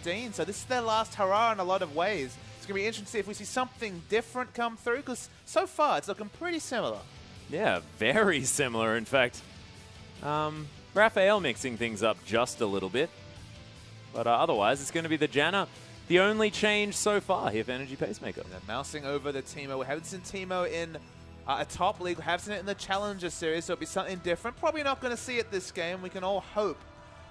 W11D2. So this is their last hurrah in a lot of ways. It's going to be interesting to see if we see something different come through, because so far it's looking pretty similar. Yeah, very similar. In fact, Raphael mixing things up just a little bit. But otherwise, it's going to be the Janna. The only change so far here for Energy Pacemaker. And they're mousing over the Teemo. We haven't seen Teemo in a top league. We have seen it in the Challenger Series, so it'll be something different. Probably not going to see it this game. We can all hope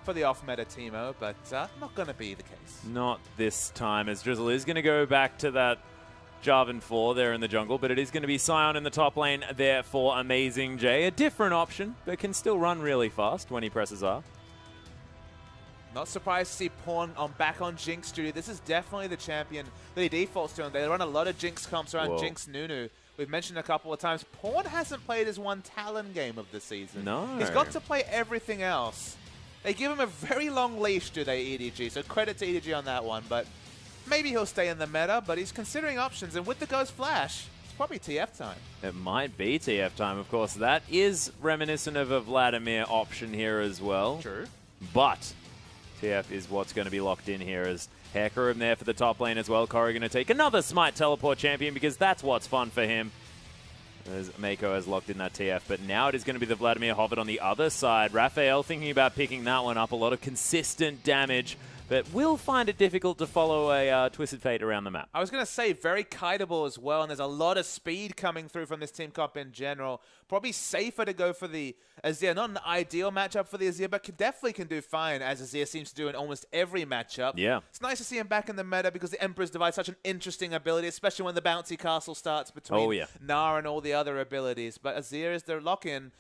for the off-meta Teemo, but not going to be the case. Not this time, as Drizzle is going to go back to that Jarvan 4 there in the jungle, but it is going to be Sion in the top lane there for Amazing J. A different option, but can still run really fast when he presses R. Not surprised to see Pawn back on Jinx duty. This is definitely the champion that he defaults to, and they run a lot of Jinx comps around Jinx Nunu. We've mentioned a couple of times, Pawn hasn't played his one Talon game of the season. No. He's got to play everything else. They give him a very long leash, do they, EDG? So credit to EDG on that one, but maybe he'll stay in the meta, but he's considering options, and with the Ghost Flash, it's probably TF time. It might be TF time, of course. That is reminiscent of a Vladimir option here as well. True. But TF is what's going to be locked in here, as Hecarim there for the top lane as well. Corey going to take another Smite Teleport champion because that's what's fun for him. As Mako has locked in that TF, but now it is going to be the Vladimir Hobbit on the other side. Raphael thinking about picking that one up. A lot of consistent damage, but will find it difficult to follow a Twisted Fate around the map. I was going to say very kiteable as well, and there's a lot of speed coming through from this team comp in general. Probably safer to go for the Azir. Not an ideal matchup for the Azir, but definitely can do fine, as Azir seems to do in almost every matchup. Yeah. It's nice to see him back in the meta because the Emperor's Divide is such an interesting ability, especially when the bouncy castle starts between Gnar and all the other abilities. But Azir is their lock-in.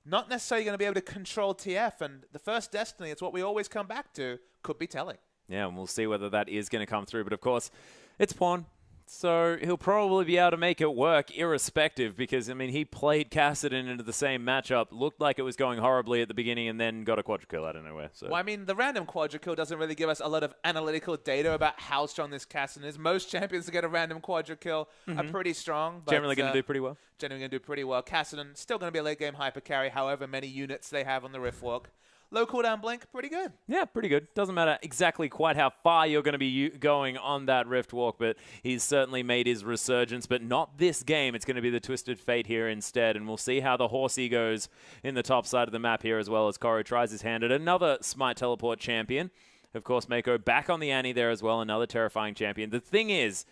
Not necessarily going to be able to control TF, and the first Destiny, it's what we always come back to, could be telling. Yeah, and we'll see whether that is going to come through. But of course, it's Pawn, so he'll probably be able to make it work irrespective because, I mean, he played Kassadin into the same matchup, looked like it was going horribly at the beginning, and then got a quadra kill out of nowhere. So. Well, I mean, the random quadra kill doesn't really give us a lot of analytical data about how strong this Kassadin is. Most champions that get a random quadra kill are pretty strong. But, generally going to do pretty well. Generally going to do pretty well. Kassadin still going to be a late game hyper carry, however many units they have on the Riftwalk. Low cooldown blink, pretty good. Yeah, pretty good. Doesn't matter exactly quite how far you're going to be going on that Rift Walk, but he's certainly made his resurgence, but not this game. It's going to be the Twisted Fate here instead, and we'll see how the Horsey goes in the top side of the map here as well, as Koro tries his hand at another Smite Teleport champion. Of course, Mako back on the Annie there as well, another terrifying champion. The thing is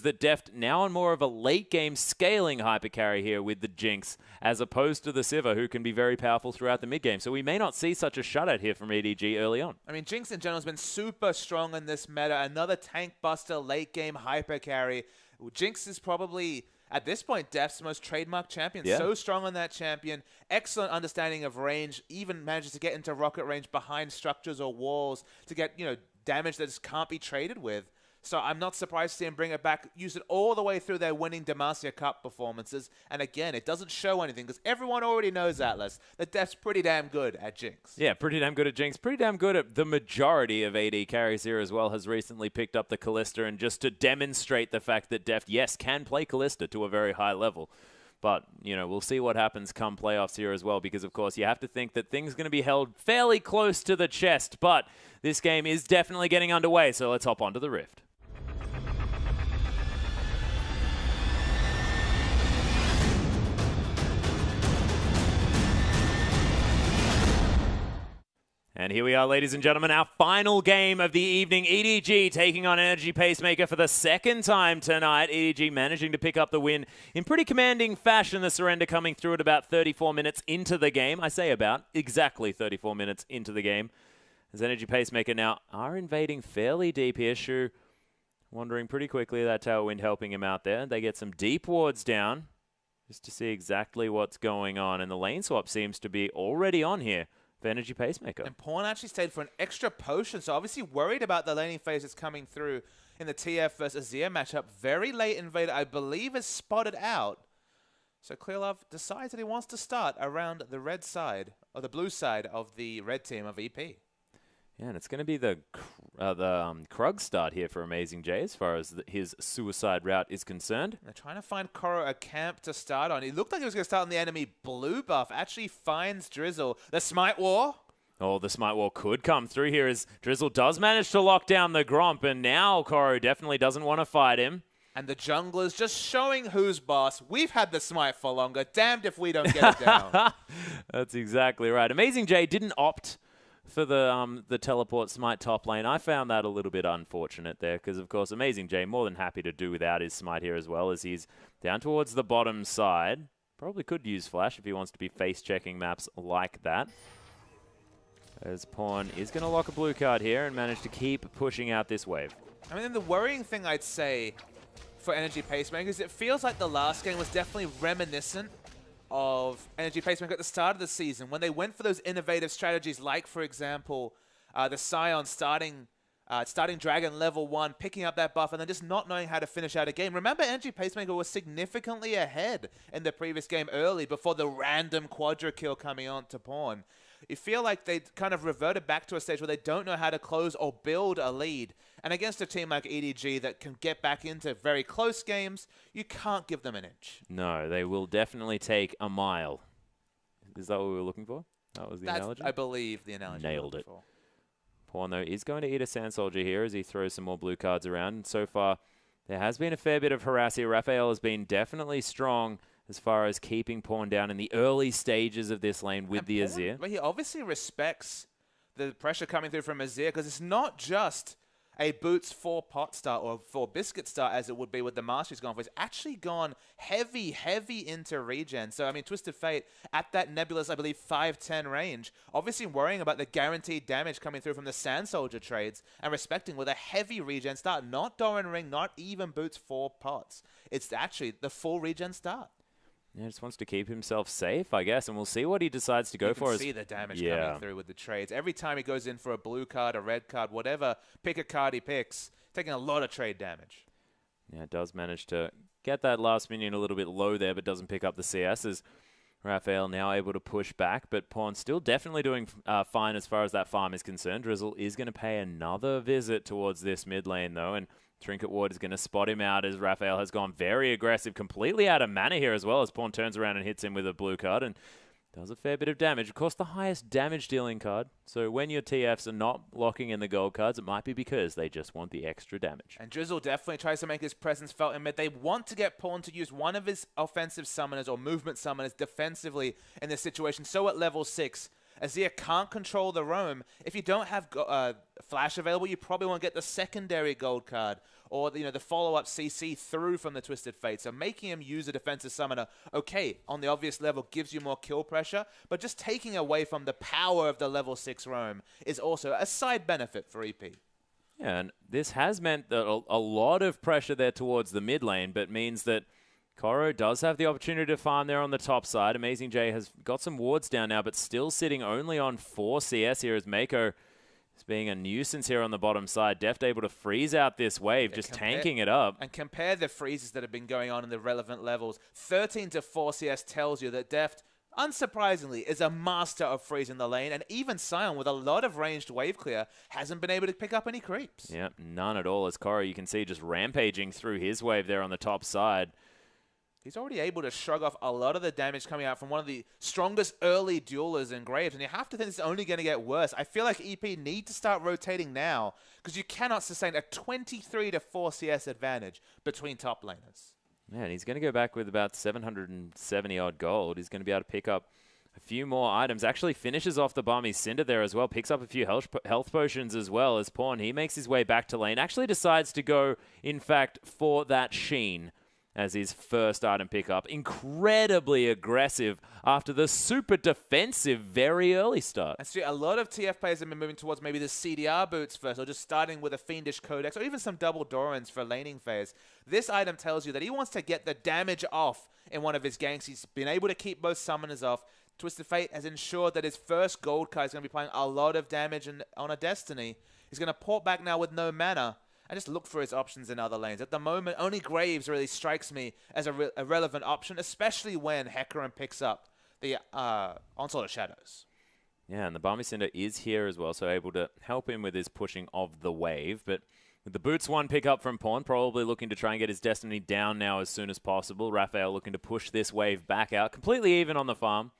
that Deft now on more of a late-game scaling hypercarry here with the Jinx, as opposed to the Sivir, who can be very powerful throughout the mid-game. So we may not see such a shutout here from EDG early on. I mean, Jinx in general has been super strong in this meta. Another tank buster, late-game hypercarry. Jinx is probably, at this point, Deft's most trademark champion. Yeah. So strong on that champion. Excellent understanding of range. Even manages to get into rocket range behind structures or walls to get, damage that just can't be traded with. So I'm not surprised to see him bring it back, use it all the way through their winning Demacia Cup performances. And again, it doesn't show anything because everyone already knows, Atlas, that Deft's pretty damn good at Jinx. Yeah, pretty damn good at Jinx. Pretty damn good at the majority of AD carries here as well. Has recently picked up the Kalista, and just to demonstrate the fact that Deft, yes, can play Kalista to a very high level. But, we'll see what happens come playoffs here as well, because, of course, you have to think that things are going to be held fairly close to the chest. But this game is definitely getting underway, so let's hop onto the Rift. And here we are, ladies and gentlemen, our final game of the evening. EDG taking on Energy Pacemaker for the second time tonight. EDG managing to pick up the win in pretty commanding fashion. The surrender coming through at about 34 minutes into the game. I say about, exactly 34 minutes into the game. As Energy Pacemaker now are invading fairly deep here. Shu wandering pretty quickly. That Tailwind helping him out there. They get some deep wards down just to see exactly what's going on. And the lane swap seems to be already on here for Energy Pacemaker. And Pawn actually stayed for an extra potion, so obviously worried about the laning phase that's coming through in the TF versus Azir matchup. Very late invader, I believe, is spotted out. So Clearlove decides that he wants to start around the red side, or the blue side of the red team of EP. Yeah, and it's going to be the Krug start here for Amazing J as far as his suicide route is concerned. They're trying to find Koro a camp to start on. He looked like he was going to start on the enemy blue buff. Actually finds Drizzle. The Smite War. Oh, the Smite Wall could come through here as Drizzle does manage to lock down the Gromp, and now Koro definitely doesn't want to fight him. And the jungler's just showing who's boss. We've had the Smite for longer. Damned if we don't get it down. That's exactly right. Amazing J didn't opt for the teleport Smite top lane. I found that a little bit unfortunate there because, of course, Amazing J more than happy to do without his Smite here as well as he's down towards the bottom side. Probably could use Flash if he wants to be face-checking maps like that. As Pawn is going to lock a blue card here and manage to keep pushing out this wave. I mean, the worrying thing I'd say for Energy Pacemaker is it feels like the last game was definitely reminiscent of Energy Pacemaker at the start of the season when they went for those innovative strategies like, for example, the Scion starting Dragon level 1, picking up that buff, and then just not knowing how to finish out a game. Remember, Energy Pacemaker was significantly ahead in the previous game early before the random quadra kill coming on to Pawn. You feel like they kind of reverted back to a stage where they don't know how to close or build a lead. And against a team like EDG that can get back into very close games, you can't give them an inch. No, they will definitely take a mile. Is that what we were looking for? That was the analogy? I believe the analogy. Nailed it. Pawn, though, is going to eat a Sand Soldier here as he throws some more blue cards around. And so far, there has been a fair bit of harass here. Raphael has been definitely strong as far as keeping Pawn down in the early stages of this lane with the Azir. But he obviously respects the pressure coming through from Azir because it's not just a Boots 4 pot start or 4 biscuit start as it would be with the Master he's gone for. He's actually gone heavy into regen. So, I mean, Twisted Fate at that nebulous, I believe, 5-10 range, obviously worrying about the guaranteed damage coming through from the Sand Soldier trades and respecting with a heavy regen start. Not Doran Ring, not even Boots 4 pots. It's actually the full regen start. Yeah, just wants to keep himself safe, I guess, and we'll see what he decides to go for. You can see the damage coming through with the trades. Every time he goes in for a blue card, a red card, whatever, pick a card he picks, taking a lot of trade damage. Yeah, it does manage to get that last minion a little bit low there, but doesn't pick up the CS as Raphael now able to push back, but Pawn still definitely doing fine as far as that farm is concerned. Drizzle is going to pay another visit towards this mid lane, though, and Trinket Ward is going to spot him out as Raphael has gone very aggressive, completely out of mana here as well as Pawn turns around and hits him with a blue card and does a fair bit of damage. Of course, the highest damage dealing card. So when your TFs are not locking in the gold cards, it might be because they just want the extra damage. And Drizzle definitely tries to make his presence felt in mid. They want to get Pawn to use one of his offensive summoners or movement summoners defensively in this situation. So at level 6, Azir can't control the roam. If you don't have Flash available, you probably won't get the secondary gold card or the follow-up CC through from the Twisted Fate. So making him use a defensive summoner, okay, on the obvious level gives you more kill pressure, but just taking away from the power of the level 6 roam is also a side benefit for EP. Yeah, and this has meant that a lot of pressure there towards the mid lane, but means that Koro does have the opportunity to farm there on the top side. Amazing J has got some wards down now, but still sitting only on 4 CS here as Mako is being a nuisance here on the bottom side. Deft able to freeze out this wave, just tanking it up. And compare the freezes that have been going on in the relevant levels. 13 to 4 CS tells you that Deft, unsurprisingly, is a master of freezing the lane, and even Sion, with a lot of ranged wave clear, hasn't been able to pick up any creeps. Yep, none at all, as Koro, you can see, just rampaging through his wave there on the top side. He's already able to shrug off a lot of the damage coming out from one of the strongest early duelers in Graves, and you have to think it's only going to get worse. I feel like EP need to start rotating now, because you cannot sustain a 23 to 4 CS advantage between top laners. Man, he's going to go back with about 770 odd gold. He's going to be able to pick up a few more items. Actually finishes off the Barmy Cinder there as well. Picks up a few health potions as well as Pawn. He makes his way back to lane. Actually decides to go, in fact, for that Sheen as his first item pickup. Incredibly aggressive after the super defensive very early start. I see a lot of TF players have been moving towards maybe the CDR boots first, or just starting with a Fiendish Codex, or even some double Dorans for laning phase. This item tells you that he wants to get the damage off in one of his ganks. He's been able to keep both summoners off. Twisted Fate has ensured that his first gold card is going to be playing a lot of damage on a Destiny. He's going to port back now with no mana and just look for his options in other lanes. At the moment, only Graves really strikes me as a relevant option, especially when Hecarim picks up the Onslaught of Shadows. Yeah, and the Barmy Cinder is here as well, so able to help him with his pushing of the wave. But with the Boots 1 pick up from Pawn, probably looking to try and get his Destiny down now as soon as possible. Raphael looking to push this wave back out, completely even on the farm.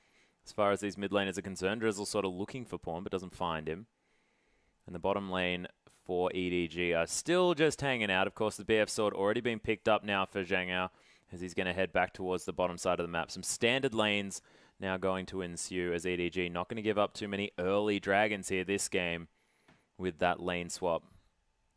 as far as these mid laners are concerned. Drizzle sort of looking for Pawn, but doesn't find him. And the bottom lane for EDG are still just hanging out. Of course, the BF sword already been picked up now for Zhang Yao, as he's going to head back towards the bottom side of the map. Some standard lanes now going to ensue, as EDG not going to give up too many early dragons here this game with that lane swap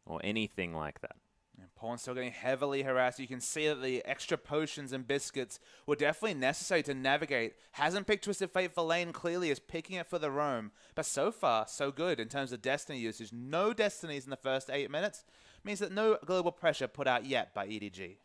or anything like that. And Pawn's still getting heavily harassed. You can see that the extra potions and biscuits were definitely necessary to navigate. Hasn't picked Twisted Fate for lane, clearly is picking it for the roam. But so far, so good in terms of Destiny usage. No Destinies in the first 8 minutes. Means that no global pressure put out yet by EDG.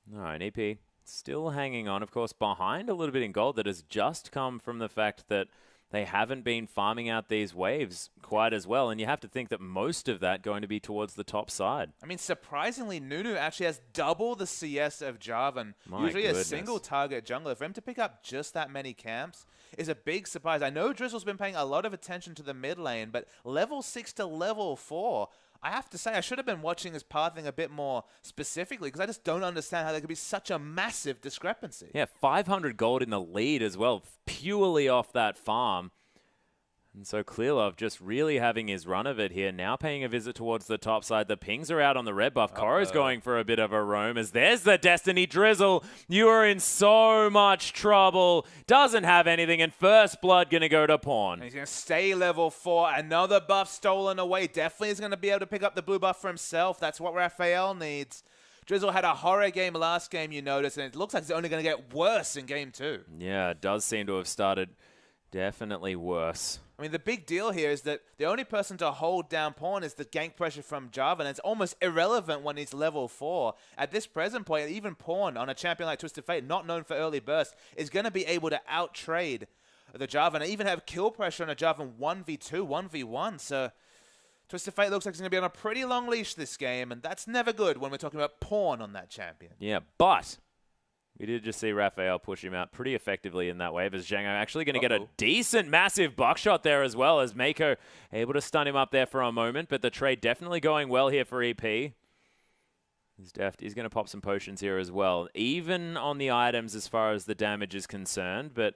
No, and EP still hanging on, of course, behind a little bit in gold. That has just come from the fact that they haven't been farming out these waves quite as well. And you have to think that most of that going to be towards the top side. I mean, surprisingly, Nunu actually has double the CS of Jarvan. My Usually goodness. a single target jungler. For him to pick up just that many camps is a big surprise. I know Drizzle's been paying a lot of attention to the mid lane, but level 6 to level 4... I have to say, I should have been watching his pathing a bit more specifically because I just don't understand how there could be such a massive discrepancy. Yeah, 500 gold in the lead as well, purely off that farm. And so Clearlove just really having his run of it here, now paying a visit towards the top side. The pings are out on the red buff. Koro's going for a bit of a roam as there's the Destiny Drizzle. You are in so much trouble. Doesn't have anything, and first blood going to go to Pawn. And he's going to stay level 4. Another buff stolen away. Definitely is going to be able to pick up the blue buff for himself. That's what Raphael needs. Drizzle had a horror game last game, you notice, and it looks like it's only going to get worse in game 2. Yeah, it does seem to have started definitely worse. I mean, the big deal here is that the only person to hold down Pawn is the gank pressure from Jarvan. It's almost irrelevant when he's level 4. At this present point, even Pawn on a champion like Twisted Fate, not known for early burst, is going to be able to out-trade the Jarvan and even have kill pressure on a Jarvan 1v2, 1v1. So Twisted Fate looks like he's going to be on a pretty long leash this game, and that's never good when we're talking about Pawn on that champion. Yeah, but we did just see Raphael push him out pretty effectively in that wave, as Zhang Yao actually going to get a decent, massive buckshot there as well, as Mako able to stun him up there for a moment. But the trade definitely going well here for EP. He's deft. He's going to pop some potions here as well, even on the items as far as the damage is concerned. But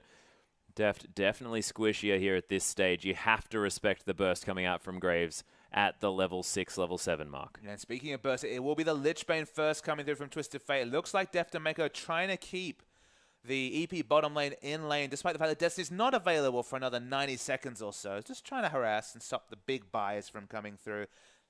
Deft definitely squishier here at this stage. You have to respect the burst coming out from Graves at the level 6, level 7 mark. And speaking of burst, it will be the Lichbane first coming through from Twisted Fate. It looks like Deft and Mako trying to keep the EP bottom lane in lane, despite the fact that Destiny's not available for another 90 seconds or so. Just trying to harass and stop the big buys from coming through.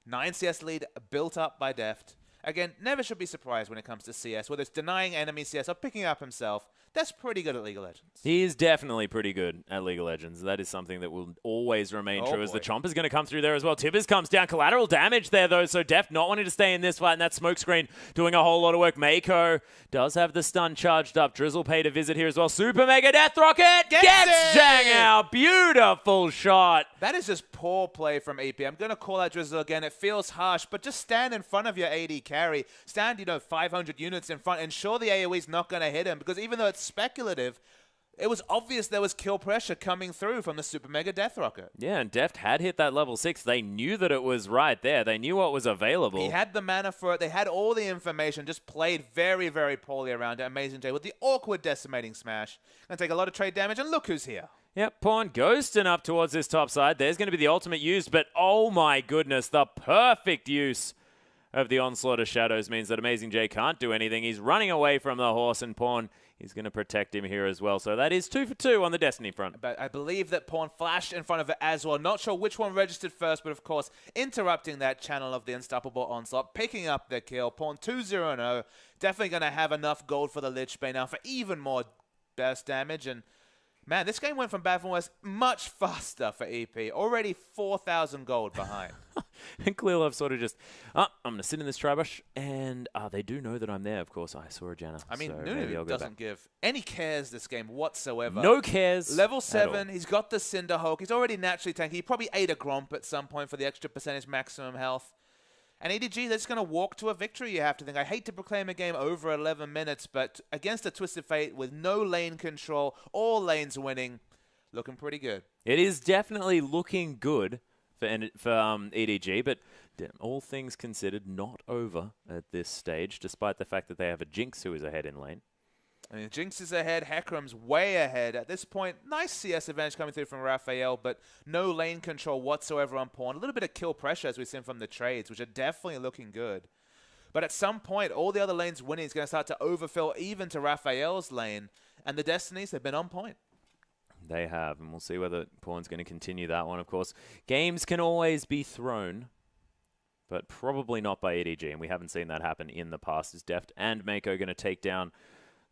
9 CS lead built up by Deft. Again, never should be surprised when it comes to CS, whether it's denying enemy CS or picking up himself. That's pretty good at League of Legends. He is definitely pretty good at League of Legends. That is something that will always remain true, as the Chomp is going to come through there as well. Tibbers comes down. Collateral damage there, though, so Deft not wanting to stay in this fight, and that smoke screen doing a whole lot of work. Mako does have the stun charged up. Drizzle paid a visit here as well. Super Mega Death Rocket gets Zhang Yao. Beautiful shot. That is just poor play from EP. I'm going to call out Drizzle again. It feels harsh, but just stand in front of your AD carry. Stand, 500 units in front. Ensure the AoE's not going to hit him, because even though it's speculative, it was obvious there was kill pressure coming through from the Super Mega Death Rocket. Yeah, and Deft had hit that level 6. They knew that it was right there. They knew what was available. He had the mana for it. They had all the information, just played very, very poorly around it. Amazing J with the awkward decimating smash. Going to take a lot of trade damage, and look who's here. Yep, Pawn ghosting up towards this top side. There's going to be the ultimate used, but oh my goodness, the perfect use of the Onslaught of Shadows means that Amazing J can't do anything. He's running away from the horse, and Pawn is going to protect him here as well. So that is 2 for 2 on the Destiny front. But I believe that Pawn flashed in front of it as well. Not sure which one registered first, but of course, interrupting that channel of the Unstoppable Onslaught, picking up the kill. Pawn 2-0-0. Definitely going to have enough gold for the Lich Bane now for even more burst damage. And man, this game went from bad from worse much faster for EP. Already 4,000 gold behind. And Clearlove sort of just, I'm going to sit in this tri-brush, and they do know that I'm there, of course. I saw a Janna. I mean, so Nunu doesn't give any cares this game whatsoever. No cares. Level 7, he's got the Cinderhulk. He's already naturally tanky. He probably ate a Gromp at some point for the extra percentage maximum health. And EDG, they're just going to walk to a victory, you have to think. I hate to proclaim a game over 11 minutes, but against a Twisted Fate with no lane control, all lanes winning, looking pretty good. It is definitely looking good for EDG, but all things considered, not over at this stage, despite the fact that they have a Jinx who is ahead in lane. I mean, Jinx is ahead, Hecarim's way ahead. At this point, nice CS advantage coming through from Raphael, but no lane control whatsoever on Pawn. A little bit of kill pressure as we've seen from the trades, which are definitely looking good. But at some point, all the other lanes winning is going to start to overfill even to Raphael's lane, and the Destinies have been on point. They have, and we'll see whether Pawn's going to continue that one, of course. Games can always be thrown, but probably not by EDG, and we haven't seen that happen in the past. Is Deft and Mako going to take down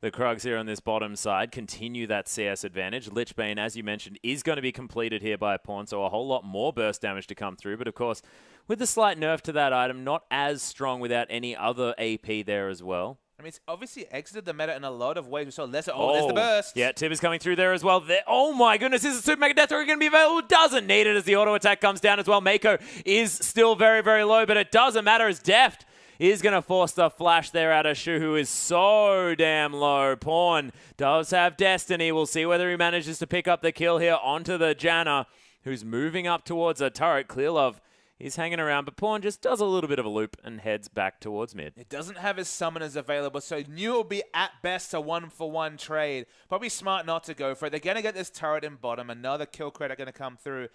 the Krugs here on this bottom side, continue that CS advantage? Lichbane, as you mentioned, is going to be completed here by Pawn, so a whole lot more burst damage to come through. But of course, with the slight nerf to that item, not as strong without any other AP there as well. I mean, it's obviously exited the meta in a lot of ways. We saw lesser. Oh, there's the burst. Yeah, Tib is coming through there as well. Oh my goodness, is the Super Mega Death Throw going to be available? Doesn't need it as the auto attack comes down as well. Mako is still very, very low, but it doesn't matter as Deft is going to force the flash there out of Shu, who is so damn low. Pawn does have Destiny. We'll see whether he manages to pick up the kill here onto the Janna, who's moving up towards a turret. Clearlove is hanging around, but Pawn just does a little bit of a loop and heads back towards mid. It doesn't have his summoners available, so knew it would be at best a one-for-one trade. Probably smart not to go for it. They're going to get this turret in bottom. Another kill credit going to come through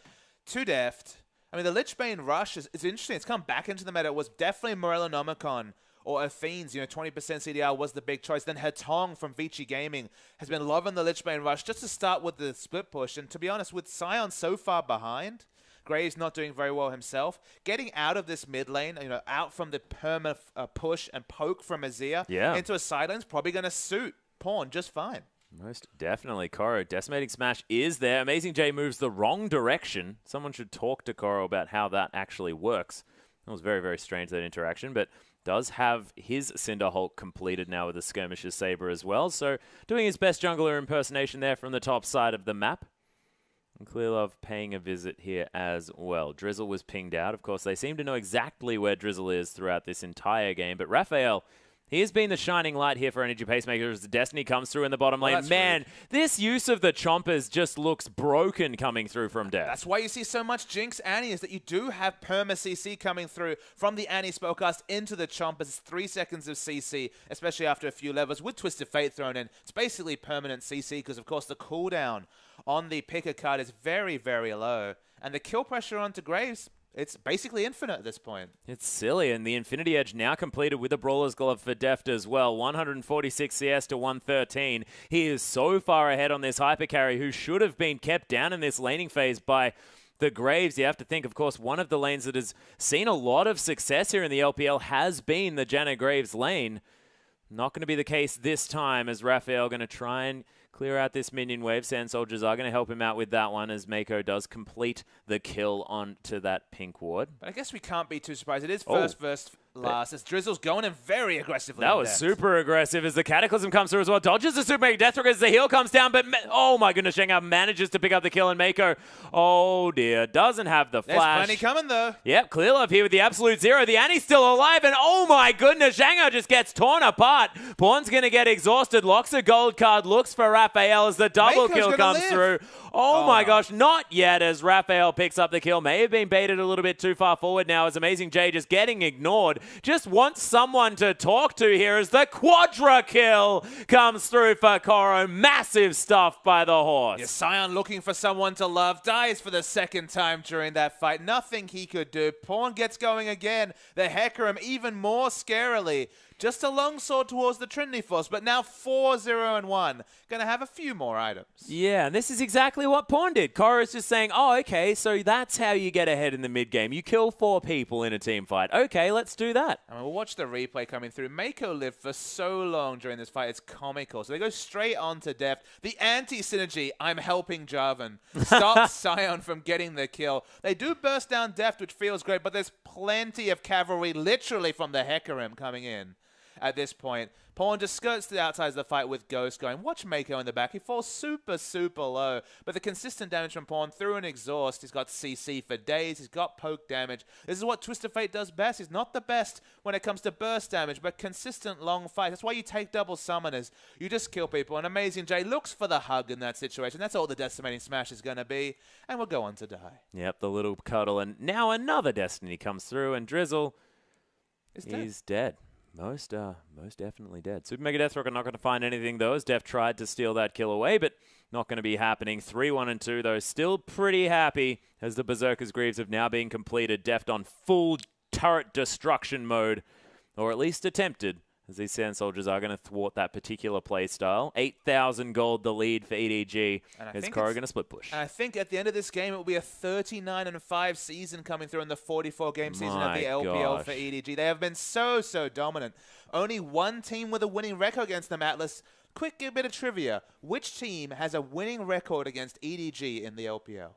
to Deft. I mean, the Lichbane rush is interesting. It's come back into the meta. It was definitely Morellonomicon or Athene's, 20% CDR was the big choice. Then Hetong from Vici Gaming has been loving the Lichbane rush just to start with the split push. And to be honest, with Sion so far behind, Gray's not doing very well himself. Getting out of this mid lane, out from the perma push and poke from Azir into a side lane is probably going to suit Pawn just fine. Most definitely. Koro, Decimating Smash is there. Amazing J moves the wrong direction. Someone should talk to Koro about how that actually works. That was very, very strange, that interaction, but does have his Cinder Hulk completed now with a Skirmisher's Saber as well. So doing his best jungler impersonation there from the top side of the map. And Clearlove paying a visit here as well. Drizzle was pinged out. Of course, they seem to know exactly where Drizzle is throughout this entire game, but Raphael, he has been the shining light here for Energy Pacemaker as the Destiny comes through in the bottom lane. Man, rude. This use of the Chompers just looks broken coming through from Deft. That's why you see so much Jinx Annie, is that you do have perma CC coming through from the Annie spellcast into the Chompers. 3 seconds of CC, especially after a few levels with Twisted Fate thrown in. It's basically permanent CC because, of course, the cooldown on the picker card is very, very low. And the kill pressure onto Graves, it's basically infinite at this point. It's silly, and the Infinity Edge now completed with a Brawler's Glove for Deft as well. 146 CS to 113. He is so far ahead on this hyper carry, who should have been kept down in this laning phase by the Graves. You have to think, of course, one of the lanes that has seen a lot of success here in the LPL has been the Janna Graves lane. Not going to be the case this time, as Raphael going to try and clear out this minion wave. Sand Soldiers are going to help him out with that one as Mako does complete the kill onto that pink ward. But I guess we can't be too surprised. It is first versus last as Drizzle's going in very aggressively. That was super aggressive as the Cataclysm comes through as well. Dodges the Super Mega Death Throw as the heal comes down, but oh my goodness, Shenga manages to pick up the kill, and Mako, oh dear, doesn't have the flash. There's plenty coming though. Yep, Clearlove here with the absolute zero. The Annie's still alive, and oh my goodness, Shenga just gets torn apart. Pawn's going to get exhausted, locks a gold card, looks for Raphael as the double kill comes through. Oh my gosh, not yet as Raphael picks up the kill. May have been baited a little bit too far forward now as Amazing J just getting ignored. Just wants someone to talk to here as the quadra kill comes through for Koro. Massive stuff by the horse. Yeah, Sion looking for someone to love, dies for the second time during that fight. Nothing he could do. Pawn gets going again. The Hecarim even more scarily. Just a longsword towards the Trinity Force, but now 4-0-1. Going to have a few more items. Yeah, and this is exactly what Pawn did. Koro's just saying, oh, okay, so that's how you get ahead in the mid-game. You kill 4 people in a team fight. Okay, let's do that. And we'll watch the replay coming through. Mako lived for so long during this fight. It's comical. So they go straight on to Deft. The anti-synergy, I'm helping Jarvan, stops Sion from getting the kill. They do burst down Deft, which feels great, but there's plenty of cavalry literally from the Hecarim coming in. At this point, Pawn just skirts the outsides of the fight with Ghost going. Watch Mako in the back. He falls super, super low. But the consistent damage from Pawn through an exhaust. He's got CC for days. He's got poke damage. This is what Twisted Fate does best. He's not the best when it comes to burst damage, but consistent long fights. That's why you take double summoners. You just kill people. And Amazing J looks for the hug in that situation. That's all the Decimating Smash is going to be. And we'll go on to die. Yep, the little cuddle. And now another Destiny comes through, and Drizzle is dead. Most definitely dead. Super Mega Death Rocket not going to find anything, though, as Def tried to steal that kill away, but not going to be happening. 3-1 and 2, though, still pretty happy as the Berserker's Greaves have now been completed. Deft on full turret destruction mode, or at least attempted, as these Sand Soldiers are going to thwart that particular play style. 8,000 gold the lead for EDG. Is Korra going to split push? And I think at the end of this game, it will be a 39-5 season coming through in the 44-game season of the LPL for EDG. They have been so dominant. Only one team with a winning record against them, Atlas. Quick bit of trivia. Which team has a winning record against EDG in the LPL?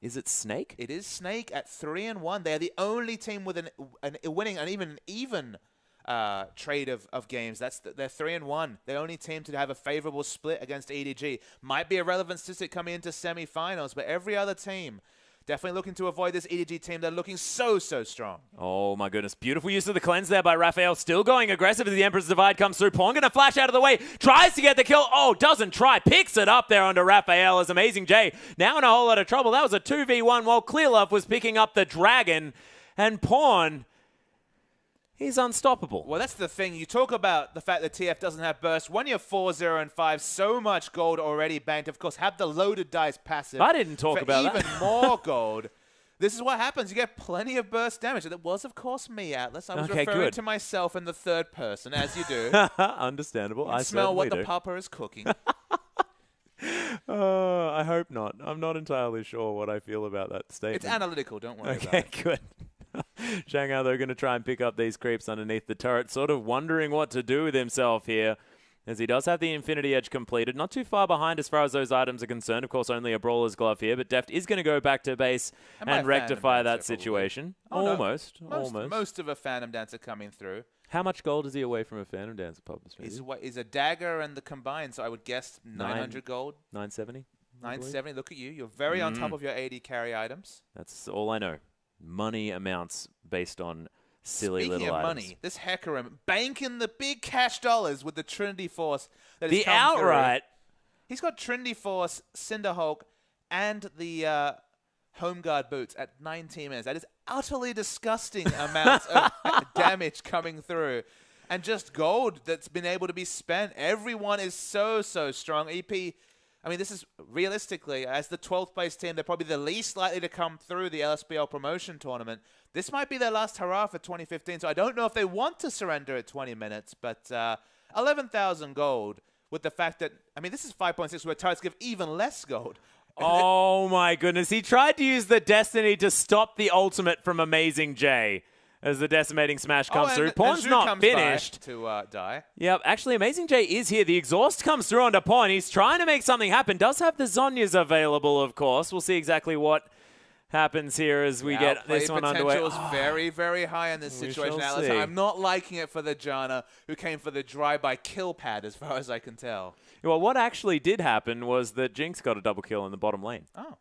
Is it Snake? It is Snake at 3-1. They are the only team with a winning and even trade of games. They're 3-1. The only team to have a favorable split against EDG. Might be a relevant statistic coming into semifinals, but every other team definitely looking to avoid this EDG team. They're looking so strong. Oh my goodness. Beautiful use of the cleanse there by Raphael. Still going aggressive as the Emperor's Divide comes through. Pawn going to flash out of the way. Tries to get the kill. Oh, doesn't try. Picks it up there onto Raphael as Amazing J now in a whole lot of trouble. That was a 2v1 while Clearlove was picking up the Dragon. And Pawn, he's unstoppable. Well, that's the thing. You talk about the fact that TF doesn't have burst. When you're 4-0 and 5, so much gold already banked. Of course, have the loaded dice passive. I didn't talk about even more gold. This is what happens. You get plenty of burst damage. That was, of course, me, Atlas. I was referring to myself in the third person, as you do. Understandable. I smell what the papa is cooking. I hope not. I'm not entirely sure what I feel about that statement. It's analytical. Don't worry about it. Okay, good. Shanghai, they're going to try and pick up these creeps underneath the turret, sort of wondering what to do with himself here, as he does have the Infinity Edge completed. Not too far behind as far as those items are concerned. Of course, only a Brawler's Glove here, but Deft is going to go back to base and rectify that situation. Almost. Most of a Phantom Dancer coming through. How much gold is he away from a Phantom Dancer, Papa? Is a dagger and the combined, so I would guess 900 gold. 970? 970, look at you. You're very on top of your AD carry items. That's all I know. Money amounts based on silly little items. Speaking of money, this Hecarim banking the big cash dollars with the Trinity Force. The outright. He's got Trinity Force, Cinderhulk, and the Home Guard boots at 19 minutes. That is utterly disgusting amounts of damage coming through. And just gold that's been able to be spent. Everyone is so strong. EP, I mean, this is realistically, as the 12th place team, they're probably the least likely to come through the LSPL promotion tournament. This might be their last hurrah for 2015, so I don't know if they want to surrender at 20 minutes, but 11,000 gold with the fact that, I mean, this is 5.6 where turrets give even less gold. Oh my goodness. He tried to use the Destiny to stop the ultimate from Amazing J. As the Decimating Smash comes through. Pawn's not finished. To die. Yep, actually, Amazing J is here. The exhaust comes through onto Pawn. He's trying to make something happen. Does have the Zonyas available, of course. We'll see exactly what happens here as we get this one underway. The potential is very high in this situation, Alice. I'm not liking it for the Janna, who came for the drive-by kill pad, as far as I can tell. Well, what actually did happen was that Jinx got a double kill in the bottom lane. Oh.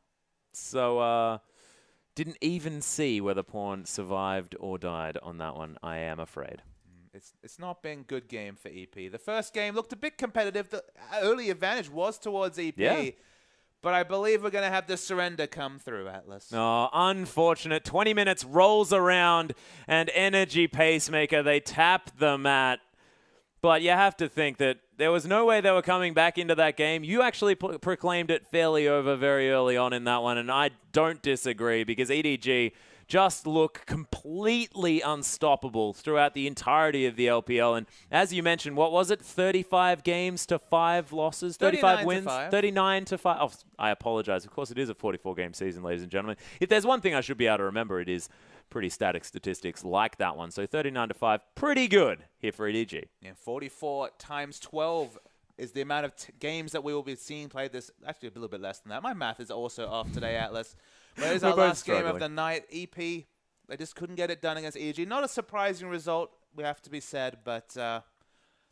So, didn't even see whether Pawn survived or died on that one, I am afraid. It's not been good game for EP. The first game looked a bit competitive. The early advantage was towards EP. Yeah. But I believe we're going to have the surrender come through, Atlas. Oh, unfortunate. 20 minutes rolls around, and Energy Pacemaker, they tap the mat. But you have to think that there was no way they were coming back into that game. You actually proclaimed it fairly over very early on in that one, and I don't disagree because EDG just look completely unstoppable throughout the entirety of the LPL. And as you mentioned, what was it? 35 games to 5 losses? 35 wins? 39 to 5. Oh, I apologize. Of course, it is a 44-game season, ladies and gentlemen. If there's one thing I should be able to remember, it is pretty static statistics like that one. So 39 to 5, pretty good here for EDG. Yeah, 44 times 12 is the amount of games that we will be seeing played this. Actually, a little bit less than that. My math is also off today, Atlas. But it is our last game of the night. EP, they just couldn't get it done against EDG. Not a surprising result, we have to be said, but the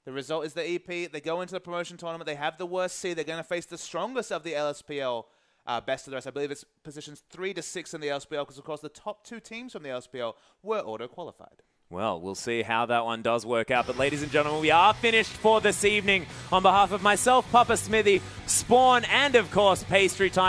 result is the EP. They go into the promotion tournament. They have the worst seed. They're going to face the strongest of the LSPL. Best of the rest. I believe it's positions 3 to 6 in the LSPL because, of course, the top 2 teams from the LSPL were auto-qualified. Well, we'll see how that one does work out. But, ladies and gentlemen, we are finished for this evening. On behalf of myself, Papa Smithy, Spawn, and, of course, Pastry Time.